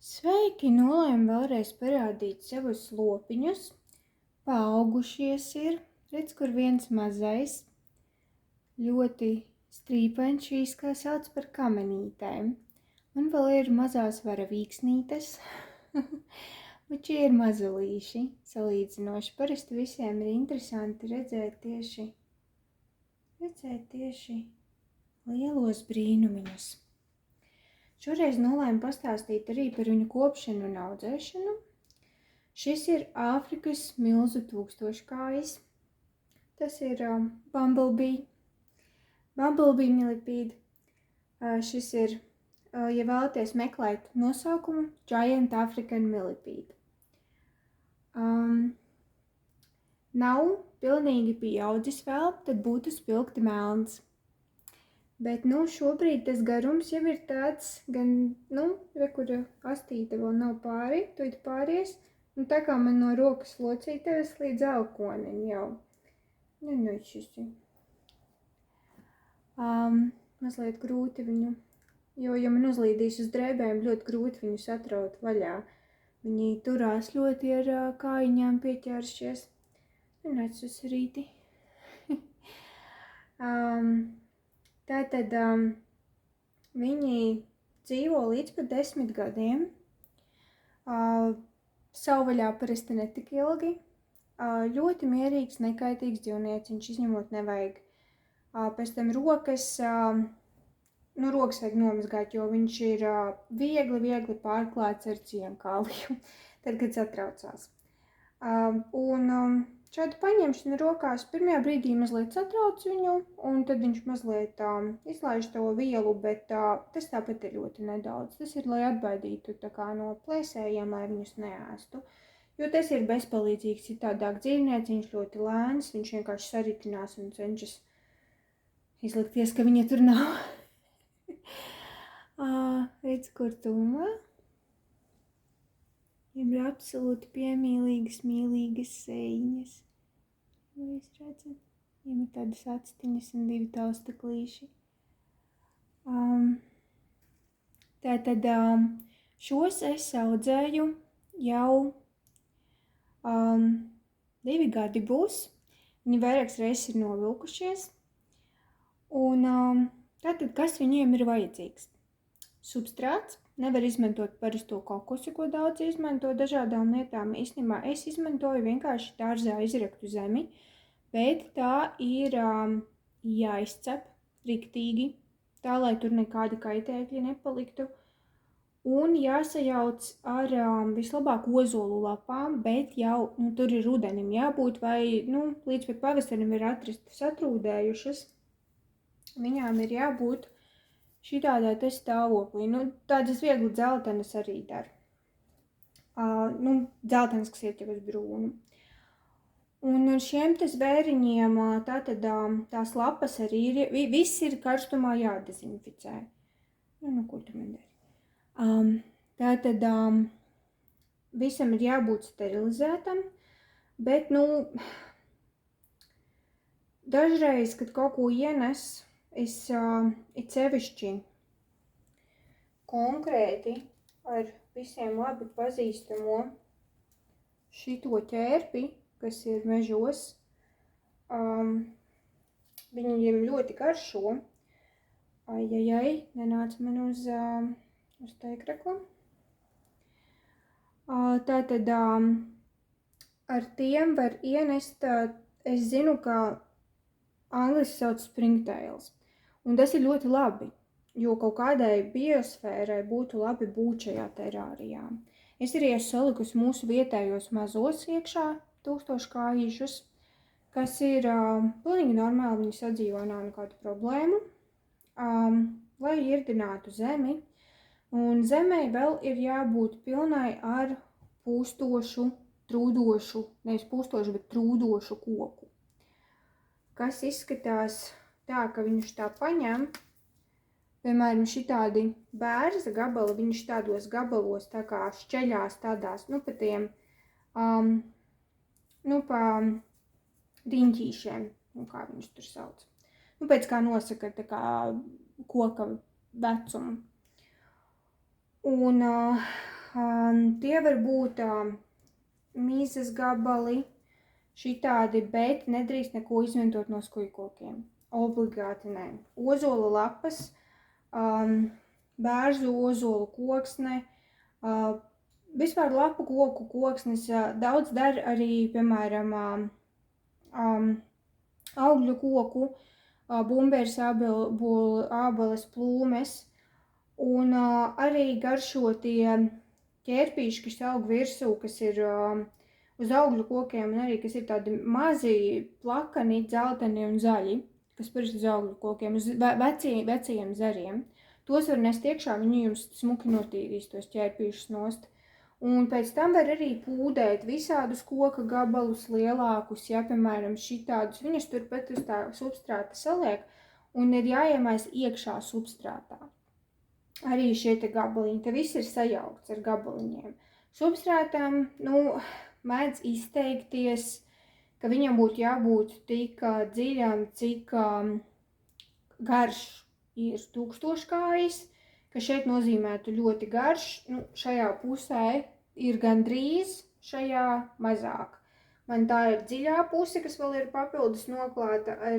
Sveiki! Nolēmu vēlreiz parādīt savus lopiņus. Paaugušies ir. Redz, kur viens mazais. Ļoti strīpains šīs, kā sauc par kamenītēm. Un vēl ir mazās varavīksnītes. Bet šie ir mazulīši, salīdzinoši. Parasti visiem ir interesanti redzēt tieši lielos brīnumiņus. Šoreiz nolēmu pastāstīt arī par viņu kopšanu un audzēšanu. Šis ir Āfrikas milzu tūkstoškājis. Tas ir Bumblebee millipede. Šis ir, ja vēlaties meklēt nosaukumu, Giant African millipede. Nav pilnīgi pieaudzis vēl, tad būtu spilgti melns. Bet, šobrīd tas garums jau ir tāds, gan, kur astīte vēl nav pāri, tu it pāries, un tā kā man no rokas locīteves līdz elkonim jau. Šis ir. Mazliet grūti viņu, jo man uzlīdīs uz drēbēm, ļoti grūti viņu satraut vaļā. Viņi turās ļoti ar kājiņām pieķēršies. Nāc uz rīti. Tātad viņi dzīvo līdz pat 10 gadiem. Savvaļā parasti netik ilgi. Ļoti mierīgs, nekaitīgs dzīvnieciņš, izņemot nevajag. Pēc tam rokas vajag nomazgāt, jo viņš ir viegli pārklāts ar cienkāliju, tad, kad satraucās. Šādu paņemšanu rokās pirmajā brīdī mazliet satrauc viņu, un tad viņš mazliet izlaiž to vielu, bet tas tāpat ir ļoti nedaudz. Tas ir, lai atbaidītu no plēsējiem, lai viņus neēstu. Jo tas ir bezpalīdzīgs, citādāk dzīvnieciņš ļoti lēns, viņš vienkārši saritinās un cenšas izlikties, ka viņa tur nav. Redz, kur tūmā. Viņam ir absolūti piemīlīgas, mīlīgas sējiņas. Jūs redzat? Viņam ir tādas actiņas un 2 taustaklīši. Tātad šos es audzēju jau 2 gadi būs. Viņi vairākas reizes ir novilkušies. Un tātad, kas viņiem ir vajadzīgs? Substrāts. Nevar izmantot parasto kokosu, ko daudz izmanto dažādām lietām. Īstenībā es izmantoju vienkārši dārzā izraktu zemi, bet tā ir jāizcep riktīgi, tā, lai tur nekādi kaitēkļi nepaliktu. Un jāsajauc ar vislabāk ozolu lapām, bet jau tur ir rudenim jābūt vai līdz pat pavasarim ir atrastas atrūdējušas. Viņām ir jābūt šitādā te stāvoklī. Tādas viegli dzeltenas arī dar. Dzeltenas, kas iet jau uz brūnu. Un ar šiem te zvēriņiem tātad tās lapas arī ir, viss ir karstumā jādezinficē. Ko tu man dari? Tātad visam ir jābūt sterilizētam, bet, dažreiz, kad kaut ko ienes, es it sevišķi konkrēti ar visiem labi pazīstamo šito ķērpi, kas ir mežos, viņiem ļoti garšo. Nenāca man uz teikrakla. Tātad ar tiem var ienest, es zinu, ka angliski sauc springtails. Un tas ir ļoti labi, jo kaut kādai biosfērai būtu labi būt šajā terārijā. Es arī esmu salikusi mūsu vietējos mazos iekšā tūkstoškājīšus, kas ir pilnīgi normāli, viņi sadzīvo, nav nekādu problēmu, lai irdinātu zemi. Un zemei vēl ir jābūt pilnai ar pūstošu, trūdošu, nevis pūstošu, bet trūdošu koku. Kas izskatās tā, ka viņš tā paņem, piemēram, šitādi bērza gabali, viņš tādos gabalos tā kā šķeļās tādās, pa tiem, pa riņķīšiem, kā viņus tur sauc. Pēc kā nosaka tā kā koka vecumu. Un Tie var būt mīzes gabali, šitādi, bet nedrīkst neko izmantot no skujkokiem. Obligāti nē. Ozola lapas, bērzu ozolu koksne, vispār lapu koku koksnes daudz dara arī, piemēram, augļu koku, bumbērs, ābeles, plūmes, un arī garšo tie ķērpīši, kas aug virsū, kas ir uz augļu kokiem, un arī, kas ir tādi mazi, plakani, dzelteni un zaļi, kas parasti uz augļu kokiem, uz vecajiem zariem. Tos var nest iekšā, viņi jums smuki notīrīs tos ķērpīšus nost. Un pēc tam var arī pūdēt visādus koka gabalus lielākus, ja, piemēram, šitādus. Viņus turpat uz tā substrāta saliek un ir jāiemais iekšā substrātā. Arī šie te gabaliņi, te viss ir sajaukts ar gabaliņiem. Substrātām, mēdz izteikties, ka viņam būtu jābūt tik dziļam, cik garš ir tūkstoškājis, ka šeit nozīmētu ļoti garš, šajā pusē ir gandrīz, šajā mazāk. Man tā ir dziļā puse, kas vēl ir papildus noklāta ar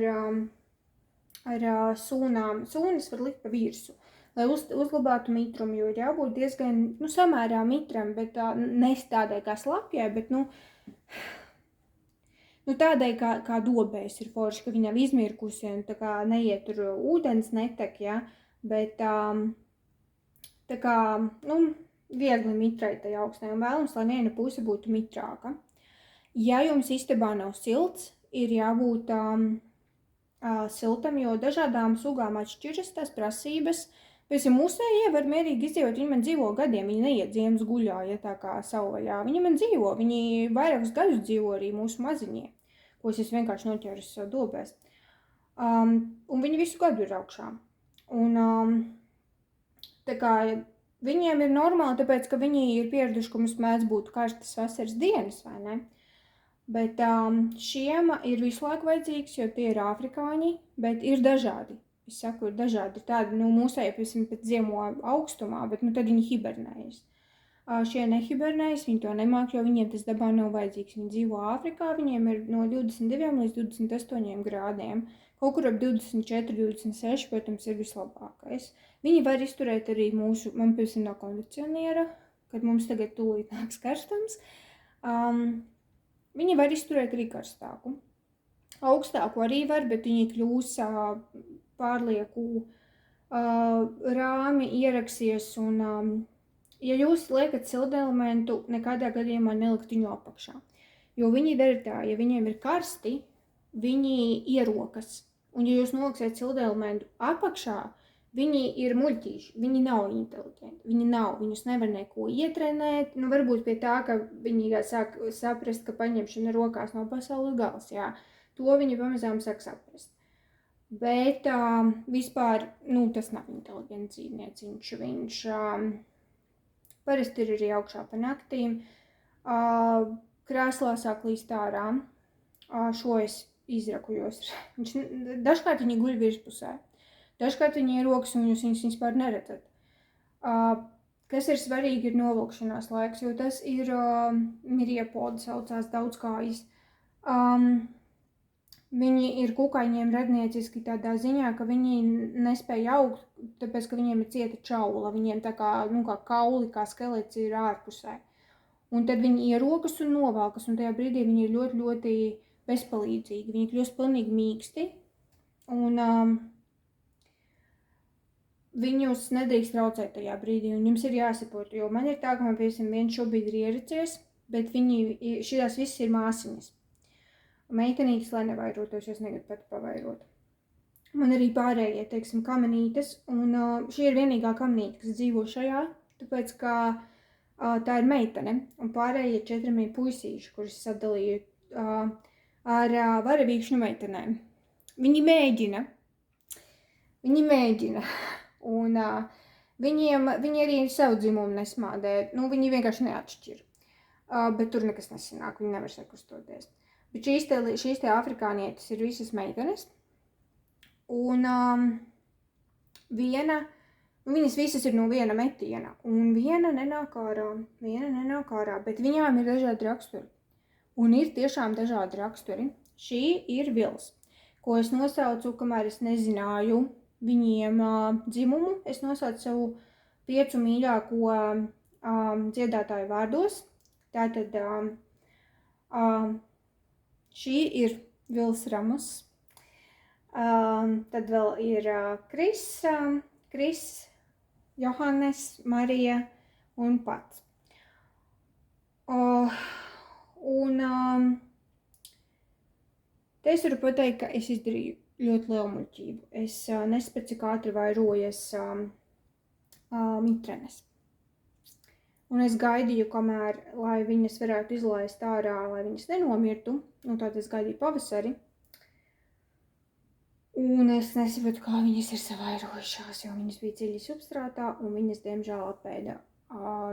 sūnām. Sūnas var likt pa virsu, lai uzlabātu mitrumu, jo ir jābūt diezgan, samērā mitram, bet nes tādai kā slapjai, bet, tādai kā dobēs ir forši, ka viņam izmirkusi un tā kā neiet tur ūdens netek, ja, bet tā kā, viegli mitrai tai augsnē un vēlams, lai viena puse būtu mitrāka. Ja jums istabā nav silts, ir jābūt siltam, jo dažādām sugām atšķiras tās prasības. Piemēram, mūsējie var mierīgi izdzīvot, viņi man dzīvo gadiem, viņi neiet ziemas guļā, ja tā kā savvaļā. Viņi man dzīvo, viņi vairākus gadus dzīvo arī mūsu maziņie, ko es vienkārši noķēru sev dobēs. Un viņi visu gadu ir augšā. Un tā kā viņiem ir normāli, tāpēc, ka viņi ir pieraduši, ka mums mēdz būt karstas vasaras dienas, vai ne? Bet šiem ir visu laiku vajadzīgs, jo tie ir afrikāņi, bet ir dažādi. Es saku, ir dažādi. Tādi, mūsēji, piemēram, pēc ziemo augstumā, bet tad viņi hibernējas. Šie nehibernējas, viņi to nemāk, jo viņiem tas dabā nav vajadzīgs. Viņi dzīvo Āfrikā, viņiem ir no 22 līdz 28 grādiem. Kaut kur ap 24, 26, protams, ir vislabākais. Viņi var izturēt arī man piemēram no kondicioniera, kad mums tagad tūlīt nāks karstums. Viņi var izturēt arī karstāku. Augstāku arī var, bet viņi kļūs pārlieku rāmi ieraksies un, ja jūs liekat siltelementu, nekādā gadījumā nelikt viņu apakšā. Jo viņi dara tā, ja viņiem ir karsti, viņi ierokas. Un ja jūs noliksiet siltelementu apakšā, viņi ir muļķīši, viņi nav inteliģenti, viņus nevar neko ietrenēt, varbūt pie tā, ka viņi sāk saprast, ka paņemšana rokās nav pasaules gals, jā, to viņi pamazām sāk saprast. Bet vispār, tas nav inteliģents dzīvnieciņš, viņš parasti ir arī augšā pa naktīm, krēslā sāk līst ārā, šo es izrakujos, dažkārt viņi guļ virspusē. Dažkārt viņi ir rokas un jūs viņus vispār neredzat. Kas ir svarīgi, ir novilkšanās laiks, jo tas ir miriepoda saucās daudzkājas. Viņi ir kukaiņiem radnieciski tādā ziņā, ka viņi nespēja augt, tāpēc, ka viņiem ir cieta čaula. Viņiem tā kā kauli, kā skelets ir ārpusē. Un tad viņi ierokas un novelkas, un tajā brīdī viņi ir ļoti, ļoti bezpalīdzīgi. Viņi kļūst pilnīgi mīksti. Un viņus nedrīkst traucēt tajā brīdī, un jums ir jāsaprot, jo man ir tā, ka man piemēram viens šobrīd ir ieracies, bet šīs viss ir māsiņas. Meitenītes, lai nevairotos, es negribu pat pavairot. Man arī pārējie, teiksim, kamenītes, un šī ir vienīgā kamenīte, kas dzīvo šajā, tāpēc, ka tā ir meitene, un pārējie 4 puisīši, kurus sadalīju ar varavīkšņu meitenēm. Viņi mēģina. Un viņi arī savu dzimumu nesmādē, viņi vienkārši neatšķir, bet tur nekas nesanāk, viņi nevar sakustoties. Bet šīs te afrikānietes ir visas meitenes, un viena Viņas visas ir no viena metiena, un viena nenāk ārā, bet viņām ir dažādi raksturi. Un ir tiešām dažādi raksturi. Šī ir vils, ko es nosaucu, kamēr es nezināju viņiem dzimumu. Es nosaucu savu 5 mīļāko dziedātāju vārdos. Tātad šī ir Vils Ramos. Tad vēl ir Kris, Johannes, Marija un pats. Te es varu pateikt, ka es izdarīju ļoti lielu muļķību. Es nespēju, cik ātri vairojas mitrenes. Un es gaidīju, kamēr, lai viņas varētu izlaist ārā, lai viņas nenomirtu. Un tad es gaidīju pavasari. Un es nesapratu, kā viņas ir savairojušās, jo viņas bija dziļi substrātā, un viņas, diemžēl, apēda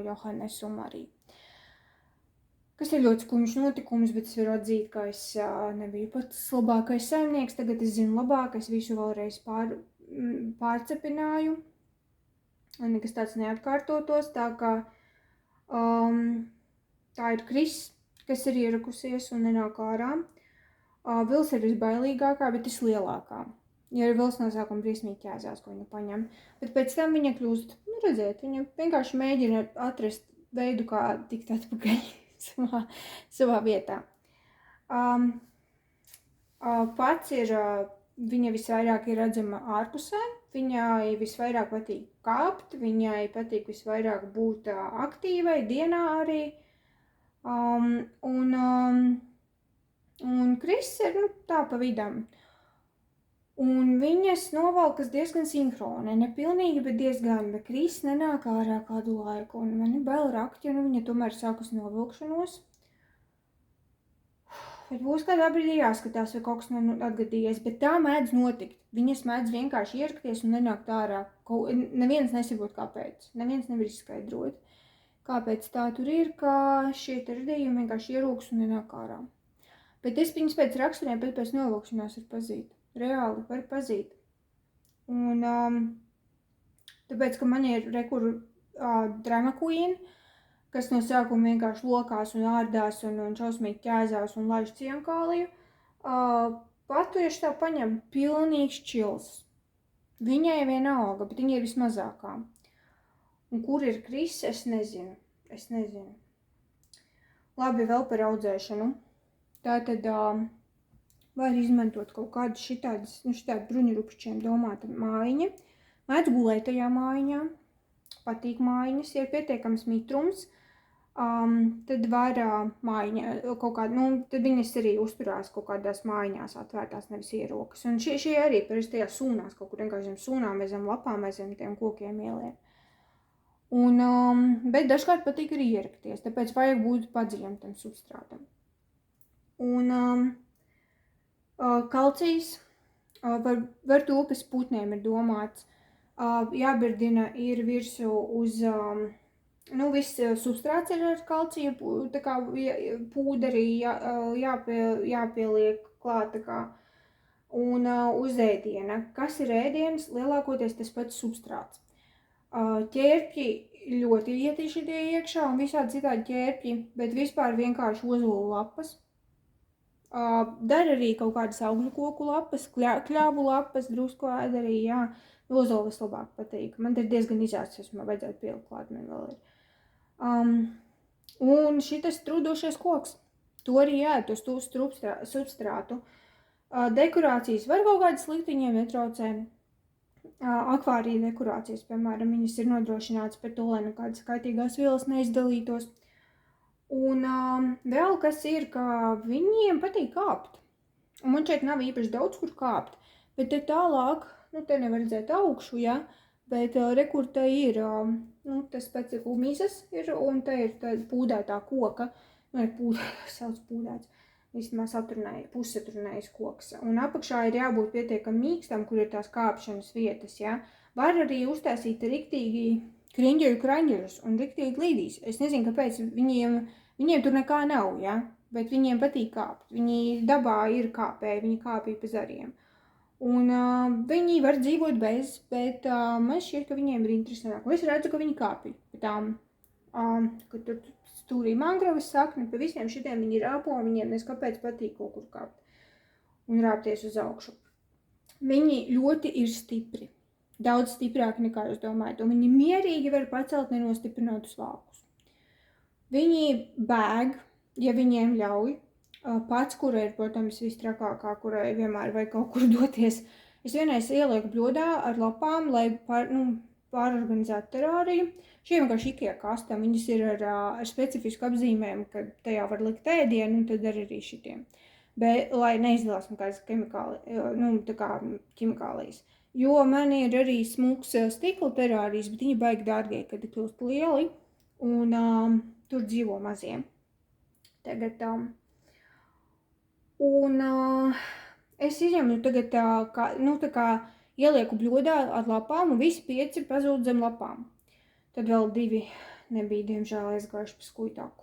Johannes un Mariju. Kas ir ļoti skumjš notikums, bet es varu atzīt, ka es nebiju pats labākais saimnieks. Tagad es zinu labāk, es visu vēlreiz pārcepināju, un nekas tāds neatkārtotos, tā kā tā ir Kris, kas ir ierakusies un nenāk ārā. Vils ir visbailīgākā, bet vislielākā. Ja ir Vils no sākuma briesmīgi ķēzās, ko viņa paņem. Bet pēc tam viņa kļūst, redziet, viņa vienkārši mēģina atrast veidu, kā tikt atpakaļ savā vietā. Pats ir, viņa visvairāk ir redzama ārpusē, viņai visvairāk patīk kāpt, viņai patīk visvairāk būt aktīvai, dienā arī. Un Kris ir tā pa vidam. Un viņas novalkas diezgan sinhroni, ne pilnīgi, bet diezgan, bet Kris nenāk ārā kādu laiku, un man ir bail rakt, jo viņa tomēr sākas novilkšanos. Bet būs kādā brīdī jāskatās, vai kaut kas atgadījies, bet tā mēdz notikt. Viņas mēdz vienkārši ierakties un nenākt ārā. Neviens nesaprot, kāpēc. Neviens nevar izskaidrot, kāpēc tā tur ir, kā šie radījumi vienkārši ierūks un nenāk ārā. Bet es viņas pēc raksturiem, bet pēc novilkšanās var pazīt. Reāli var pazīt. Un tāpēc, ka man ir drama queen, kas no sākuma vienkārši lokās un ārdās un šausmīgi ķēzās un laiž cienkāliju, patieši tā paņem pilnīgs čils. Viņai vienalga, bet viņa ir vismazākā. Un kur ir Kris, es nezinu. Labi, vēl par audzēšanu. Tātad var izmantot kaut kādu šitādu bruņurupšķiem domāta mājiņa. Mēdz gulēt tajā mājiņā, patīk mājiņas, ja ir pietiekams mitrums, tad var mājiņa kaut kāda, tad viņas arī uzturās kaut kādās mājiņās atvērtās, nevis ierokas. Un šie arī parasti tajā sūnās, kaut kur vienkārši zem sūnām vai zem lapām vai zem tiem kokiem ielien. Bet dažkārt patīk arī ierakties, tāpēc vajag būt padziļam tam substrātam. Un kalcijs var to, kas putniem ir domāts, jābirdina ir virsū uz, viss substrāts ir ar kalcija, tā kā pūderī jāpieliek klāt, tā kā, un uz ēdiena. Kas ir ēdienas? Lielākoties tas pats substrāts. Ķērpji ļoti ietieši tie iekšā un visādi citādi ķērpji, bet vispār vienkārši ozolu lapas. Dar arī kaut kādas augļu koku lapas, kļāvu lapas, drusku ēd arī, jā. Ozolu vislabāk patīk. Man ir diezgan izācies, man vajadzētu pielikt klāt, man vēl ir. Un šitas trūdošais koks. To arī ēd, uz to substrātu. Dekorācijas var kaut kādas sliktiņiem netraucē. Akvārija dekorācijas, piemēram, viņas ir nodrošināts par to, lai nekādas kaitīgās vielas neizdalītos. Un vēl kas ir, ka viņiem patīk kāpt. Un man šeit nav īpaši daudz, kur kāpt. Bet te tālāk, te nevar redzēt augšu, ja, bet rekur te ir, tas pēc mizas ir, un te ir pūdētā koka. Sauc pūdēts. Īstenībā pussaturnējis koks. Un apakšā ir jābūt pietiekam mīkstam, kur ir tās kāpšanas vietas, ja. Var arī uztaisīt riktīgi kraņģeļus un riktīgi glīdīs. Es nezinu, kāpēc viņiem tur nekā nav, ja? Bet viņiem patīk kāpt. Viņi dabā ir kāpēji, viņi kāpīja pa zariem. Un viņi var dzīvot bez, bet man šķiet, ka viņiem ir interesantāk. Un es redzu, ka viņi kāpj pa tām, kad tur stūrī mangrovas sakni, pa visiem šitiem viņi rāpo, un viņiem neskapēc patīk kaut kur kāpt un rāpties uz augšu. Viņi ļoti ir stipri. Daudz stiprāki nekā jūs domājat, un viņi mierīgi var pacelt nenostiprinātus vākus. Viņi bēg, ja viņiem ļauj. Pats, kura ir, protams, vistrakākā, kurai vienmēr vajag kaut kur doties. Es vienreiz ielieku bļodā ar lapām, lai pārorganizētu terāriju. Šie vienkārši IKEA kastām, viņas ir ar specifisku apzīmēm, ka tajā var likt ēdienu, un tad arī šitiem. Bet, lai neizdalās kādas ķimikālijas. Jo man ir arī smūgs stikla terārijas, bet viņi baigi dārgie, kad ir kļūst lieli, un tur dzīvo maziem. Tagad, es izņemu tagad tā kā ielieku bļodā ar lapām, un visi 5 pazūd zem lapām. Tad vēl 2 nebija, diemžēl, aizgājuši pa skuitāku.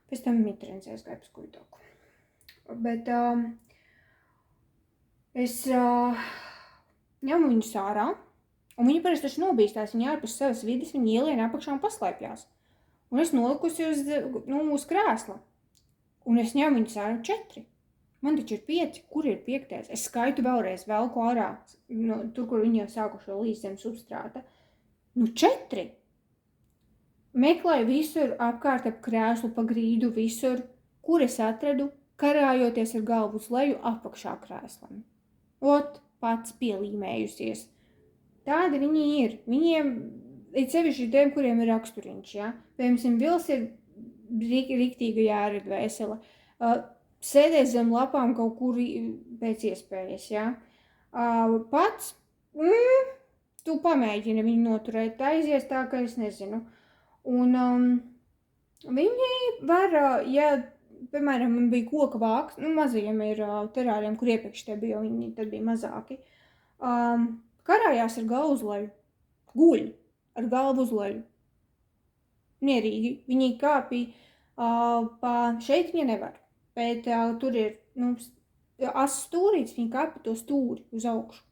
Pēc tam mitrens aizgāja pa skuitāku. Bet es ņemu viņus ārā, un viņi parasti taču nobīstās, viņi ārpus savas vides, viņi ielien apakšā un paslēpjās. Un es nolikusi uz krēsla, un es ņemu viņus ārā 4. Man taču ir 5, kur ir 5? Es skaitu vēlreiz, velku ārā, tur, kur viņi jau sākušo līdz zem substrāta. 4! Meklēju visur, apkārt ap krēslu, pa grīdu, visur, kur es atradu, karājoties ar galvu uz leju apakšā krēslam. Pats pielīmējusies. Tādi viņi ir. Viņiem ir sevišķi tiem, kuriem ir raksturiņš, ja? Piemēram, Vils ir riktīga jāra dvēsele. Sēdēs zem lapām kaut kur pēc iespējas, ja? Pats, tu pamēģini viņu noturēt, aizies tā, ka es nezinu. Un viņi var, ja, piemēram, man bija koka vāks, mazajiem ir terāriem, kur iepriekš tie bija, viņi tad bija mazāki, karājās ar galvu uz leju, guļ ar galvu uz leju, mierīgi, viņi kāpja, šeit viņi nevar, bet tur ir, as stūrīts, viņi kāpja to stūri uz augšu,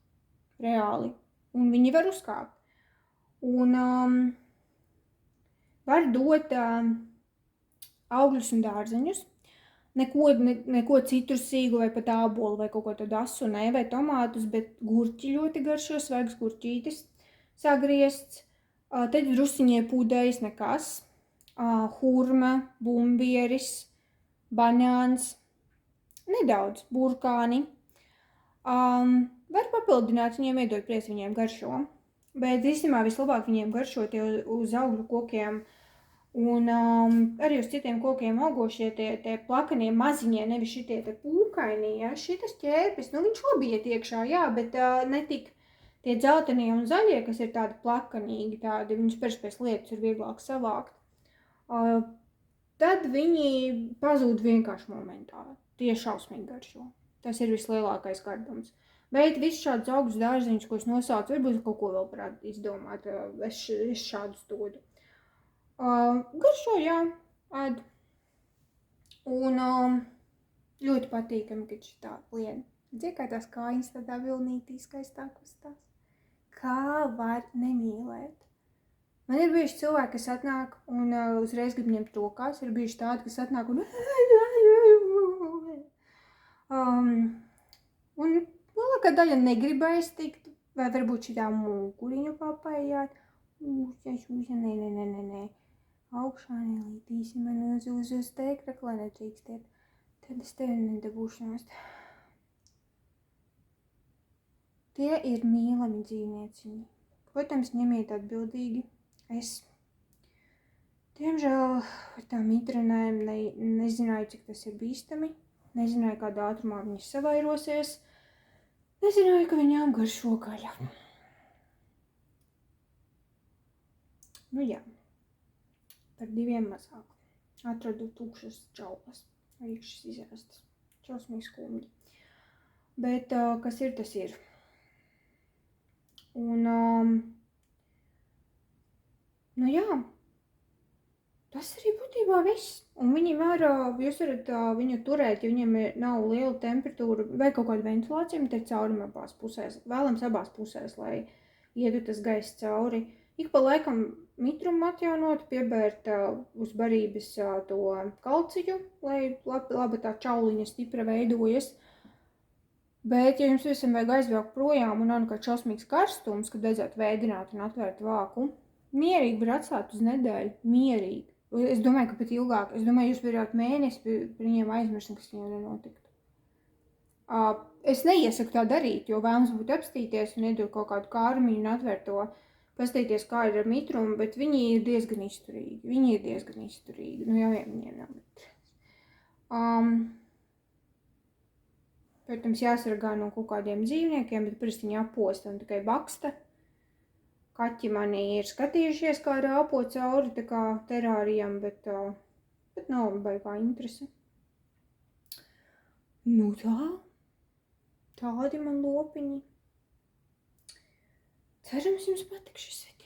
reāli, un viņi var uzkāpt, un var dot augļus un dārzeņus, neko citrusīgu vai pat ābolu vai kaut ko tādu asu, vai tomātus, bet gurķi ļoti garšo, svaigs gurķītis sagriezts, tad drusiņie pūdējs nekas, hurma, bumbieris, banāns, nedaudz burkāni. Var papildināt, viņiem iedot priec, viņiem garšo, bet īstenībā vislabāk viņiem garšo tie uz augļu kokiem, un arī uz citiem kokiem augošie tie plakanie maziņie, nevis šitie te pūkainie, ja? Šitas ķērpis, viņš labi iet iekšā, jā, bet netik tie dzeltenie un zaļie, kas ir tādi plakanīgi, tādi, viņus pēc lietas ir vieglāk savākt, tad viņi pazūd vienkārši momentā, tie šausmīgi garšo. Tas ir vislielākais gardums. Bet visus šādus augus dārziņus, ko es nosaucu, varbūt kaut ko vēl varētu izdomāt, es šādus dodu. Garšo, jā, ēd. Un ļoti patīkami, kad šitā liena. Redzi, kā tās kājiņas tādā vilnītī skaistāk uzstās. Kā var nemīlēt? Man ir bijuši cilvēki, kas atnāk un uzreiz grib ņemt rokās. Ir bijuši tādi, kas atnāk un lielākā daļa negribēs tikt, vai varbūt šitā mūkuliņu papējāt. Nē. Augšā nelītīsi man uz tēkrakla netrīkstiet. Tad es tevi nedabūšu nost. Tie ir mīlami dzīvnieciņi. Protams, ņemiet atbildīgi. Es, diemžēl, ar tām mitrenēm nezināju, cik tas ir bīstami. Nezināju, kādā ātrumā viņas savairosies. Nezināju, ka viņām garšo gaļa. Jā. Par 2 mazāk. Atradu tukšas čaulas. Iekšas izrastas. Čausmīgi skumji. Bet kas ir, tas ir. Un, jā. Tas arī būtībā viss. Un viņi var, jūs varat viņu turēt, ja viņiem nav liela temperatūra vai kaut kāda ventilācija, te caurumā abās pusēs, vēlams abās pusēs, lai ietu tas gaiss cauri. Ik pa laikam mitrumu atjaunot, piebērt uz barības to kalciju, lai laba tā čauliņa stipra veidojas. Bet, ja jums visam vajag aizvilkt projām un nav nekāds šausmīgs karstums, kad vajadzētu vēdināt un atvērt vāku, mierīgi var atstāt uz nedēļu, mierīgi. Es domāju, ka pat ilgāk. Es domāju, jūs varētu mēnesi par viņiem aizmirst, kas viņiem nenotiktu. Es neiesaku tā darīt, jo vēlams būtu apstīties un iedot kaut kādu kārmiņu un atvērt to, pastīties, kā ir ar mitrumu, bet viņi ir diezgan izturīgi. Nu, jau viņiem nav. Protams, jāsargā no kaut kādiem dzīvniekiem, bet parasti viņi aposta un tikai baksta. Kaķi mani ir skatījušies, kā rāpo cauri tā kā terārijam, bet nav baigā interese. Nu tādi man lopiņi. Cerams, jums patiks šis video.